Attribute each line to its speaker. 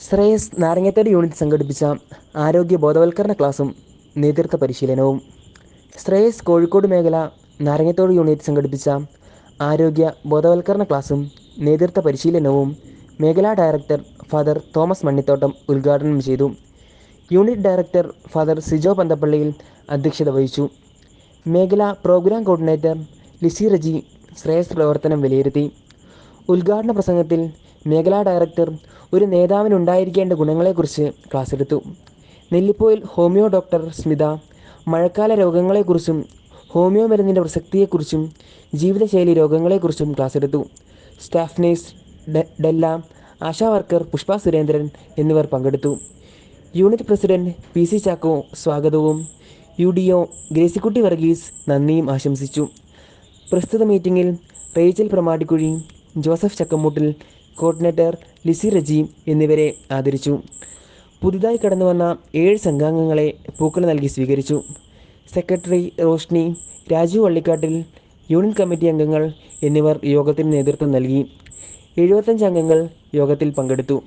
Speaker 1: ശ്രേയസ് നാരങ്ങത്തോട് unit സംഘടിപ്പിച്ച ആരോഗ്യ ബോധവൽക്കരണ ക്ലാസും നേതൃത്വ പരിശീലനവും. ശ്രേയസ് കോഴിക്കോട് മേഖല നാരങ്ങത്തോട് യൂണിറ്റ് സംഘടിപ്പിച്ച ആരോഗ്യ ബോധവൽക്കരണ ക്ലാസും നേതൃത്വ പരിശീലനവും മേഖലാ ഡയറക്ടർ ഫാദർ തോമസ് മണ്ണിത്തോട്ടം ഉദ്ഘാടനം ചെയ്തു. യൂണിറ്റ് ഡയറക്ടർ ഫാദർ സിജോ പന്തപ്പള്ളിയിൽ അധ്യക്ഷത വഹിച്ചു. മേഖലാ പ്രോഗ്രാം കോർഡിനേറ്റർ ലിസി റജി ശ്രേയസ് പ്രവർത്തനം വിലയിരുത്തി. ഉദ്ഘാടന പ്രസംഗത്തിൽ മേഖലാ ഡയറക്ടർ ഒരു നേതാവിനുണ്ടായിരിക്കേണ്ട ഗുണങ്ങളെക്കുറിച്ച് ക്ലാസ്സെടുത്തു. നെല്ലിപ്പോയിൽ ഹോമിയോ ഡോക്ടർ സ്മിത മഴക്കാല രോഗങ്ങളെക്കുറിച്ചും ഹോമിയോ മരുന്നിൻ്റെ പ്രസക്തിയെക്കുറിച്ചും ജീവിതശൈലി രോഗങ്ങളെക്കുറിച്ചും ക്ലാസ്സെടുത്തു. Staff nurse Della, ASHA worker Pushpa Surendran എന്നിവർ പങ്കെടുത്തു. Unit president P C Chacko സ്വാഗതവും UDO ഗ്രേസിക്കുട്ടി വർഗീസ് നന്ദിയും ആശംസിച്ചു. പ്രസ്തുത മീറ്റിംഗിൽ Rachel Pramadikkuzhi, Joseph Chakkammoottil, coordinator Lissy Reji എന്നിവരെ ആദരിച്ചു. പുതുതായി കടന്നുവന്ന 7 സംഘാംഗങ്ങളെ പൂക്കൾ നൽകി സ്വീകരിച്ചു. Secretary Roshni, Raju വള്ളിക്കാട്ടിൽ, unit committee അംഗങ്ങൾ എന്നിവർ യോഗത്തിന് നേതൃത്വം നൽകി. 75 അംഗങ്ങൾ യോഗത്തിൽ പങ്കെടുത്തു.